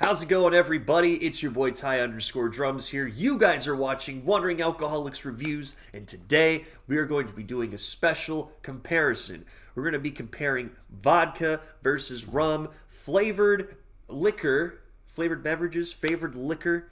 How's it going, everybody? It's your boy Ty_Drums here. You guys are watching Wandering Alcoholics Reviews, and today we are going to be doing a special comparison. We're going to be comparing vodka versus rum, flavored liquor, flavored beverages, flavored liquor.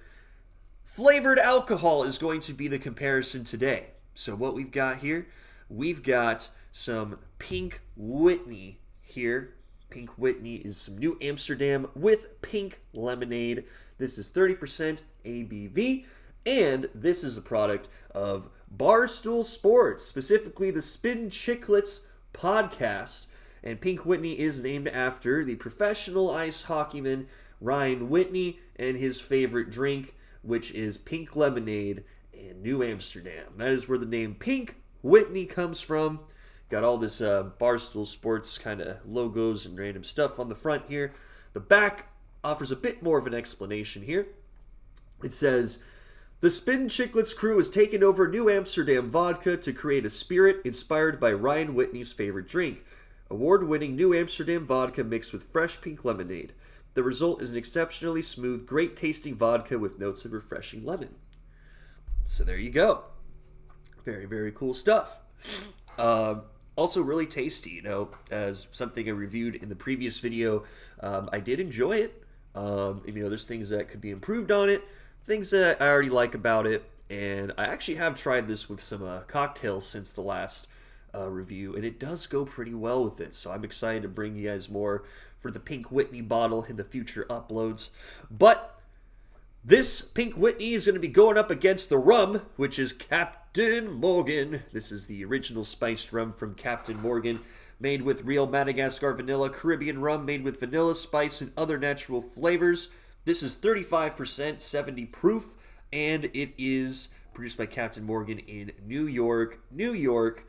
Flavored alcohol is going to be the comparison today. So what we've got here, we've got some Pink Whitney here. Pink Whitney is some New Amsterdam with pink lemonade. This is 30% ABV, and this is a product of Barstool Sports, specifically the Spin Chicklets podcast. And Pink Whitney is named after the professional ice hockeyman Ryan Whitney and his favorite drink, which is pink lemonade and New Amsterdam. That is where the name Pink Whitney comes from. Got all this Barstool Sports kind of logos and random stuff on the front here. The back offers a bit more of an explanation here. It says, the Spin Chicklets crew has taken over New Amsterdam vodka to create a spirit inspired by Ryan Whitney's favorite drink, award-winning New Amsterdam vodka mixed with fresh pink lemonade. The result is an exceptionally smooth, great-tasting vodka with notes of refreshing lemon. So there you go. Very, very cool stuff. Also really tasty, as something I reviewed in the previous video. I did enjoy it. There's things that could be improved on it, things that I already like about it, and I actually have tried this with some cocktails since the last review, and it does go pretty well with it, so I'm excited to bring you guys more for the Pink Whitney bottle in the future uploads. But this Pink Whitney is going to be going up against the rum, which is Captain Morgan. This is the original spiced rum from Captain Morgan, made with real Madagascar vanilla, Caribbean rum made with vanilla, spice, and other natural flavors. This is 35%, 70 proof, and it is produced by Captain Morgan in New York, New York.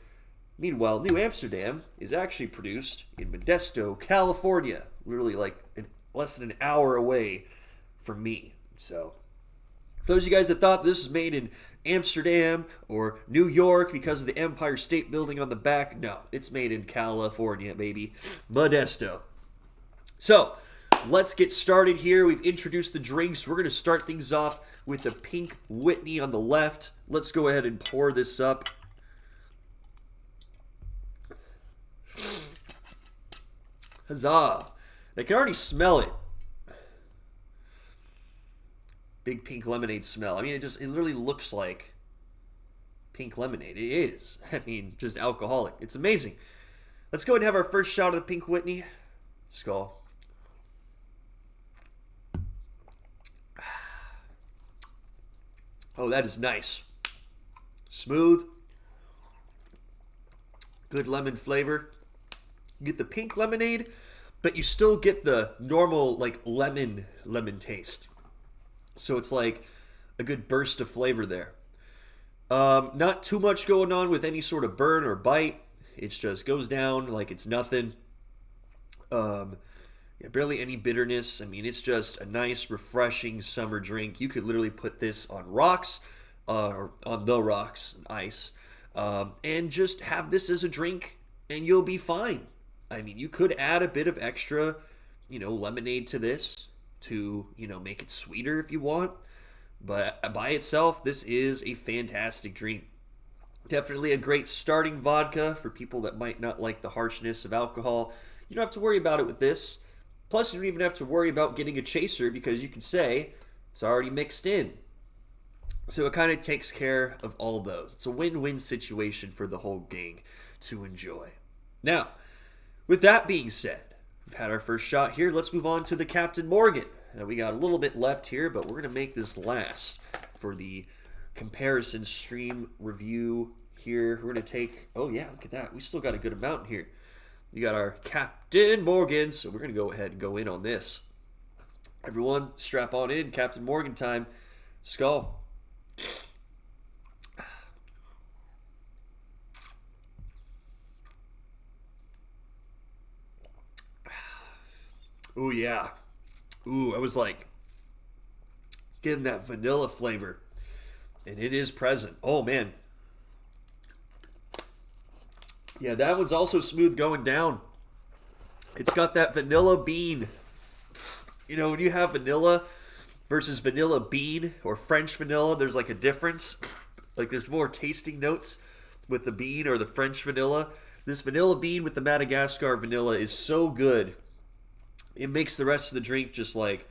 Meanwhile, New Amsterdam is actually produced in Modesto, California, literally less than an hour away from me. So, for those of you guys that thought this was made in Amsterdam or New York because of the Empire State Building on the back, no, it's made in California, baby. Modesto. So, let's get started here. We've introduced the drinks. We're going to start things off with the Pink Whitney on the left. Let's go ahead and pour this up. Huzzah. I can already smell it. Big pink lemonade smell. I mean, it literally looks like pink lemonade. It is. Just alcoholic. It's amazing. Let's go ahead and have our first shot of the Pink Whitney. Skull. Oh, that is nice. Smooth. Good lemon flavor. You get the pink lemonade, but you still get the normal, lemon taste. So it's like a good burst of flavor there. Not too much going on with any sort of burn or bite. It just goes down like it's nothing. Barely any bitterness. It's just a nice, refreshing summer drink. You could literally put this on rocks, or on the rocks, ice, and just have this as a drink, and you'll be fine. You could add a bit of extra, lemonade to this to, make it sweeter if you want. But by itself, this is a fantastic drink. Definitely a great starting vodka for people that might not like the harshness of alcohol. You don't have to worry about it with this. Plus, you don't even have to worry about getting a chaser because you can say it's already mixed in. So it kind of takes care of all those. It's a win-win situation for the whole gang to enjoy. Now, with that being said, we've had our first shot here. Let's move on to the Captain Morgan. Now, we got a little bit left here, but we're going to make this last for the comparison stream review here. We're going to take, oh yeah, look at that. We still got a good amount here. We got our Captain Morgan, so we're going to go ahead and go in on this. Everyone, strap on in. Captain Morgan time. Skull. Ooh, yeah. Ooh, I was getting that vanilla flavor. And it is present. Oh, man. Yeah, that one's also smooth going down. It's got that vanilla bean When you have vanilla versus vanilla bean or French vanilla, there's like a difference. Like there's more tasting notes with the bean or the French vanilla. This vanilla bean with the Madagascar vanilla is so good. It makes the rest of the drink just like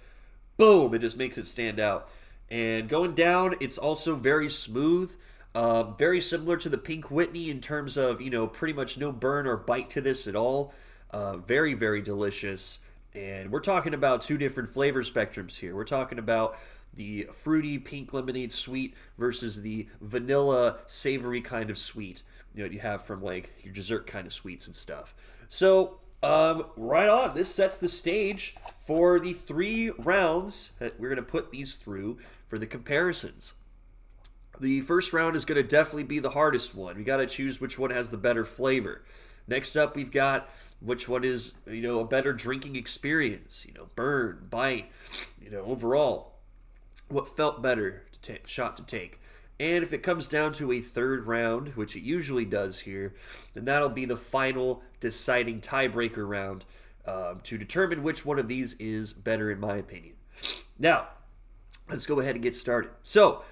boom. It just makes it stand out. And going down, it's also very smooth. Very similar to the Pink Whitney in terms of, pretty much no burn or bite to this at all. Very, very delicious. And we're talking about two different flavor spectrums here. We're talking about the fruity pink lemonade sweet versus the vanilla savory kind of sweet, you have from like your dessert kind of sweets and stuff. So, right on. This sets the stage for the 3 rounds that we're going to put these through for the comparisons. The first round is going to definitely be the hardest one. We got to choose which one has the better flavor. Next up, we've got which one is, a better drinking experience, burn, bite, overall, what felt better shot to take. And if it comes down to a third round, which it usually does here, then that'll be the final deciding tiebreaker round to determine which one of these is better in my opinion. Now, let's go ahead and get started. So,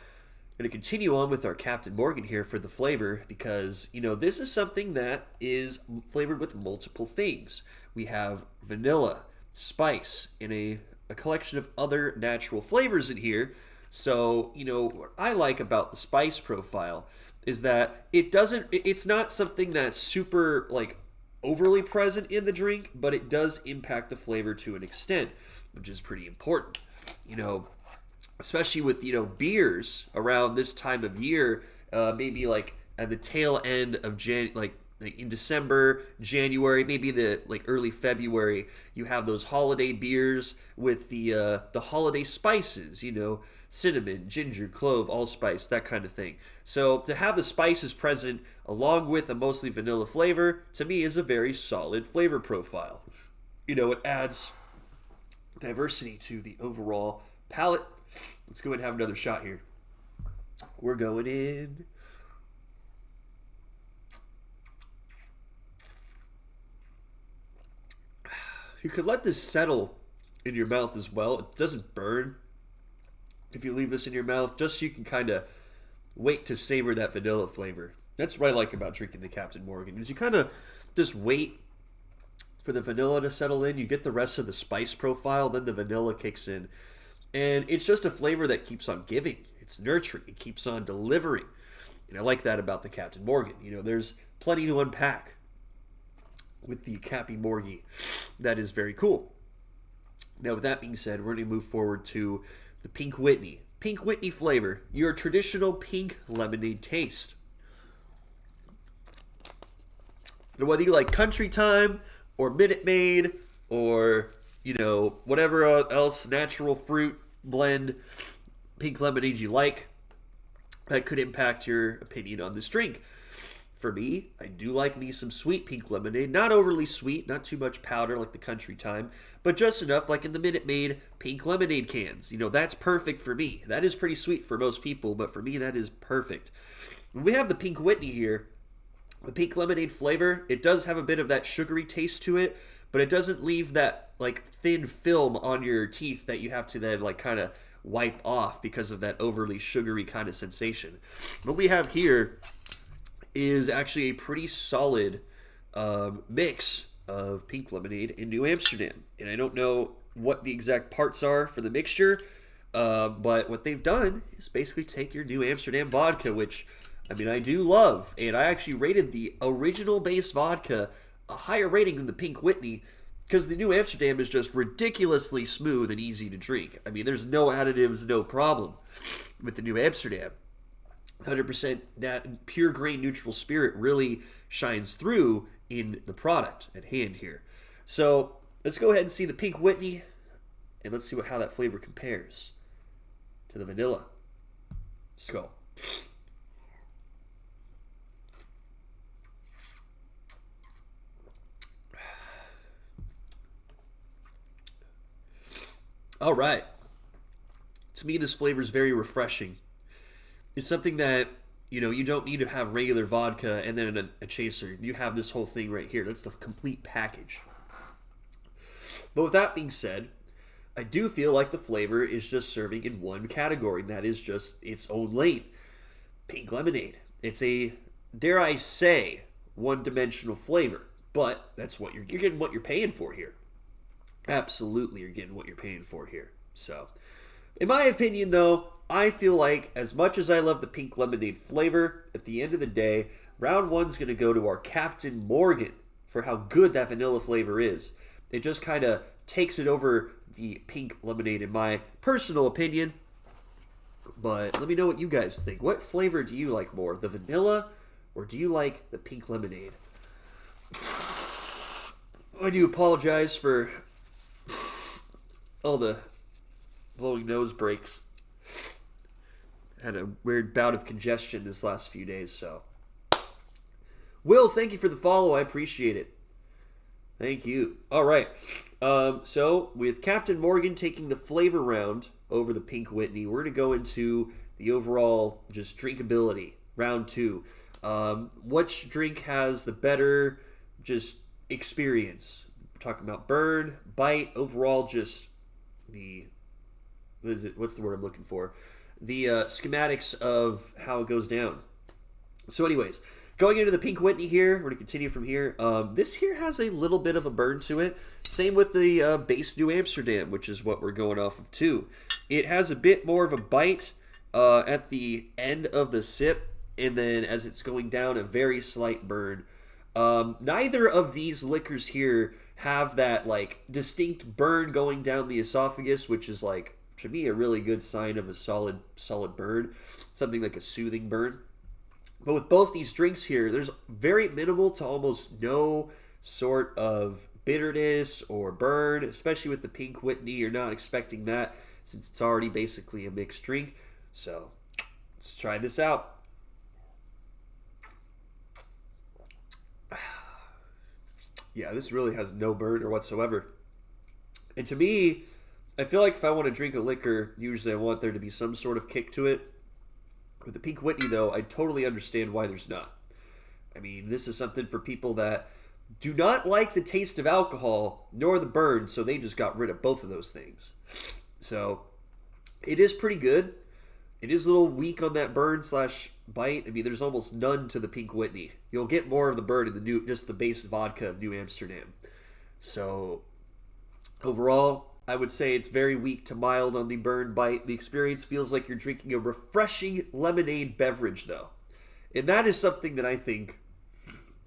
I'm going to continue on with our Captain Morgan here for the flavor because, this is something that is flavored with multiple things. We have vanilla, spice, and a collection of other natural flavors in here. So, what I like about the spice profile is that it's not something that's super, overly present in the drink, but it does impact the flavor to an extent, which is pretty important. Especially with, beers around this time of year, maybe like at the tail end of in December, January, maybe the early February, you have those holiday beers with the holiday spices, cinnamon, ginger, clove, allspice, that kind of thing. So to have the spices present along with a mostly vanilla flavor, to me is a very solid flavor profile. It adds diversity to the overall palate. Let's go ahead and have another shot here. We're going in. You could let this settle in your mouth as well. It doesn't burn if you leave this in your mouth, just so you can kind of wait to savor that vanilla flavor. That's what I like about drinking the Captain Morgan, is you kind of just wait for the vanilla to settle in. You get the rest of the spice profile, then the vanilla kicks in. And it's just a flavor that keeps on giving. It's nurturing. It keeps on delivering. And I like that about the Captain Morgan. There's plenty to unpack with the Cappy Morgy. That is very cool. Now, with that being said, we're going to move forward to the Pink Whitney. Pink Whitney flavor. Your traditional pink lemonade taste. Now, whether you like Country Time or Minute Maid or whatever else natural fruit blend pink lemonade you like, that could impact your opinion on this drink. For me, I do like me some sweet pink lemonade. Not overly sweet, not too much powder like the Country Time, but just enough like in the Minute Maid pink lemonade cans. That's perfect for me. That is pretty sweet for most people, but for me, that is perfect. When we have the Pink Whitney here, the pink lemonade flavor, it does have a bit of that sugary taste to it, but it doesn't leave that thin film on your teeth that you have to then kind of wipe off because of that overly sugary kind of sensation. What we have here is actually a pretty solid mix of pink lemonade in New Amsterdam. And I don't know what the exact parts are for the mixture, but what they've done is basically take your New Amsterdam vodka, which, I do love. And I actually rated the original base vodka a higher rating than the Pink Whitney because the New Amsterdam is just ridiculously smooth and easy to drink. There's no additives, no problem with the New Amsterdam. 100% pure grain neutral spirit really shines through in the product at hand here. So let's go ahead and see the Pink Whitney, and let's see how that flavor compares to the vanilla. Let's go. All right. To me, this flavor is very refreshing. It's something that, you don't need to have regular vodka and then a chaser. You have this whole thing right here. That's the complete package. But with that being said, I do feel like the flavor is just serving in one category, and that is just its own lane. Pink lemonade. It's a, dare I say, one-dimensional flavor, but that's what you're getting what you're paying for here. Absolutely, you're getting what you're paying for here. So, in my opinion, though, I feel like as much as I love the pink lemonade flavor, at the end of the day, round one's going to go to our Captain Morgan for how good that vanilla flavor is. It just kind of takes it over the pink lemonade in my personal opinion. But let me know what you guys think. What flavor do you like more, the vanilla or do you like the pink lemonade? I do apologize for all the blowing nose breaks. Had a weird bout of congestion this last few days, so. Will, thank you for the follow. I appreciate it. Thank you. All right. So, with Captain Morgan taking the flavor round over the Pink Whitney, we're going to go into the overall just drinkability, round two. Which drink has the better just experience? We're talking about burn, bite, overall just the, what's the word I'm looking for? The schematics of how it goes down. So anyways, going into the Pink Whitney here, we're going to continue from here. This here has a little bit of a burn to it. Same with the base New Amsterdam, which is what we're going off of too. It has a bit more of a bite at the end of the sip, and then as it's going down, a very slight burn. Neither of these liquors here have that like distinct burn going down the esophagus, which is like, to me, a really good sign of a solid burn, something like a soothing burn. But with both these drinks here, there's very minimal to almost no sort of bitterness or burn, especially with the Pink Whitney. You're not expecting that since it's already basically a mixed drink. So let's try this out. Yeah, this really has no burn or whatsoever. And to me, I feel like if I want to drink a liquor, usually I want there to be some sort of kick to it. With the Pink Whitney, though, I totally understand why there's not. I mean, this is something for people that do not like the taste of alcohol, nor the burn, so they just got rid of both of those things. So, it is pretty good. It is a little weak on that burn / bite. I mean, there's almost none to the Pink Whitney. You'll get more of the burn in the new, just the base vodka of New Amsterdam. So, overall, I would say it's very weak to mild on the burn bite. The experience feels like you're drinking a refreshing lemonade beverage, though. And that is something that I think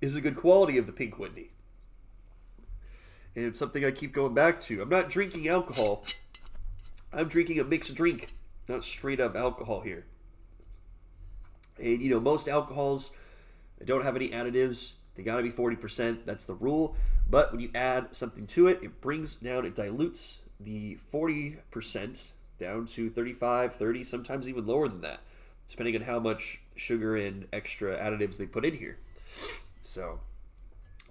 is a good quality of the Pink Whitney. And it's something I keep going back to. I'm not drinking alcohol. I'm drinking a mixed drink, not straight up alcohol here. And, you know, most alcohols, they don't have any additives. They got to be 40%. That's the rule. But when you add something to it, it brings down, it dilutes the 40% down to 35, 30, sometimes even lower than that, depending on how much sugar and extra additives they put in here. So,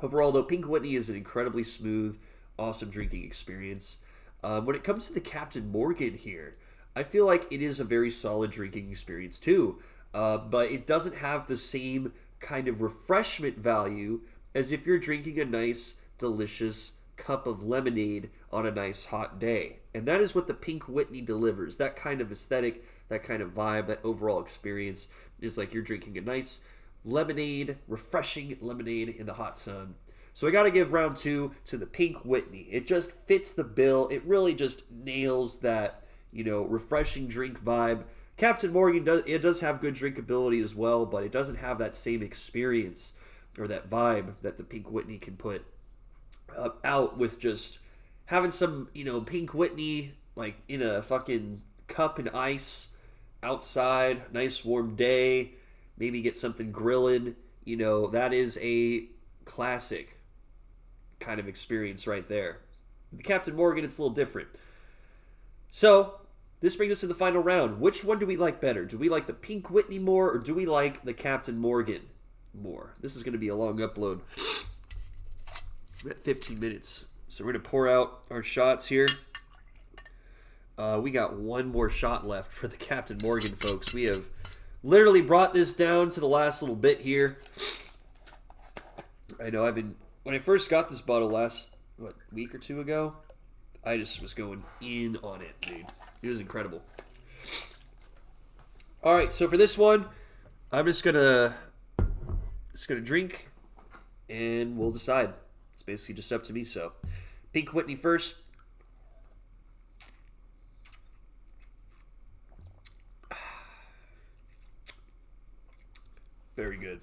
overall, though, Pink Whitney is an incredibly smooth, awesome drinking experience. When it comes to the Captain Morgan here, I feel like it is a very solid drinking experience too, but it doesn't have the same kind of refreshment value as if you're drinking a nice, delicious cup of lemonade on a nice hot day. And that is what the Pink Whitney delivers. That kind of aesthetic, that kind of vibe, that overall experience is like you're drinking a nice lemonade, refreshing lemonade in the hot sun. So I got to give round two to the Pink Whitney. It just fits the bill. It really just nails that, you know, refreshing drink vibe. Captain Morgan does have good drinkability as well, but it doesn't have that same experience or that vibe that the Pink Whitney can put out with just having some, you know, Pink Whitney like in a fucking cup and ice outside, nice warm day, maybe get something grilling, you know, that is a classic kind of experience right there. The Captain Morgan, it's a little different. So, this brings us to the final round. Which one do we like better? Do we like the Pink Whitney more, or do we like the Captain Morgan more? This is going to be a long upload. We're at 15 minutes. So we're going to pour out our shots here. We got one more shot left for the Captain Morgan, folks. We have literally brought this down to the last little bit here. I know when I first got this bottle last, week or two ago, I just was going in on it, dude. It was incredible. All right, so for this one, I'm just gonna drink, and we'll decide. It's basically just up to me. So, Pink Whitney first. Very good.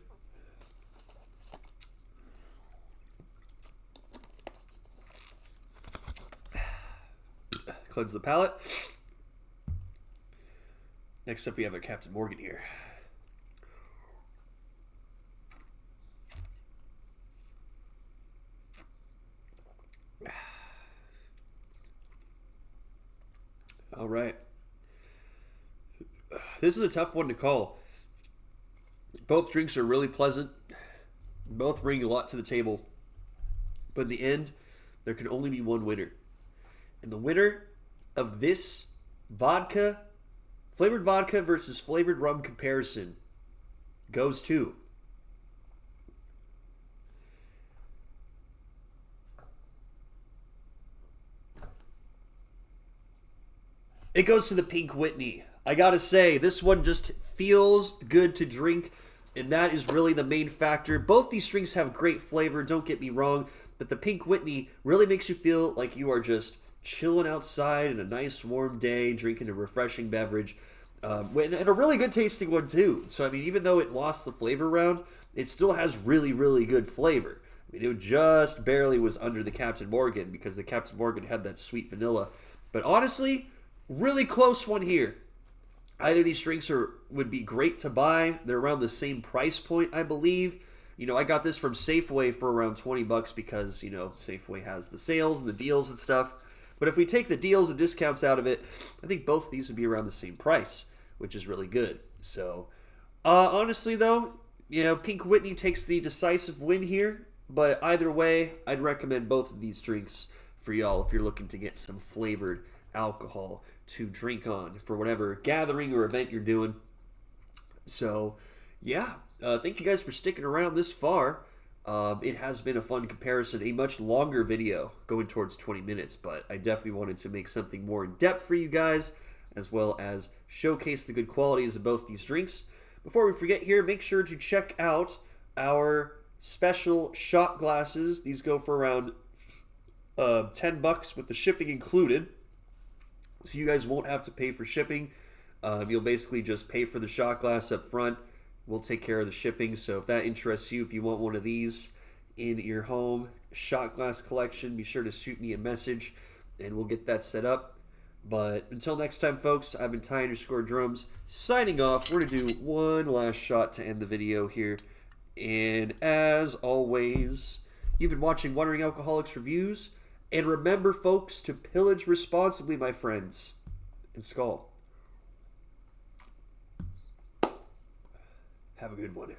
Cleanse the palate. Next up, we have a Captain Morgan here. All right. This is a tough one to call. Both drinks are really pleasant. Both bring a lot to the table. But in the end, there can only be one winner. And the winner of this vodka, flavored vodka versus flavored rum comparison goes to the Pink Whitney. I gotta say, this one just feels good to drink, and that is really the main factor. Both these drinks have great flavor, don't get me wrong, but the Pink Whitney really makes you feel like you are just chilling outside in a nice warm day, drinking a refreshing beverage, and a really good tasting one too. So I mean, even though it lost the flavor round, it still has really, really good flavor. I mean, it just barely was under the Captain Morgan because the Captain Morgan had that sweet vanilla. But honestly, really close one here. Either of these drinks would be great to buy. They're around the same price point, I believe. You know, I got this from Safeway for around $20 because, you know, Safeway has the sales and the deals and stuff. But if we take the deals and discounts out of it, I think both of these would be around the same price, which is really good. So, honestly, though, you know, Pink Whitney takes the decisive win here. But either way, I'd recommend both of these drinks for y'all if you're looking to get some flavored alcohol to drink on for whatever gathering or event you're doing. So, yeah, thank you guys for sticking around this far. It has been a fun comparison, a much longer video going towards 20 minutes, but I definitely wanted to make something more in depth for you guys, as well as showcase the good qualities of both these drinks. Before we forget here, make sure to check out our special shot glasses. These go for around $10 with the shipping included. So you guys won't have to pay for shipping. You'll basically just pay for the shot glass up front. We'll take care of the shipping. So if that interests you, if you want one of these in your home shot glass collection, be sure to shoot me a message and we'll get that set up. But until next time, folks, I've been Ty_Drums signing off. We're going to do one last shot to end the video here. And as always, you've been watching Wandering Alcoholics Reviews. And remember, folks, to pillage responsibly, my friends. And skäl. Have a good one.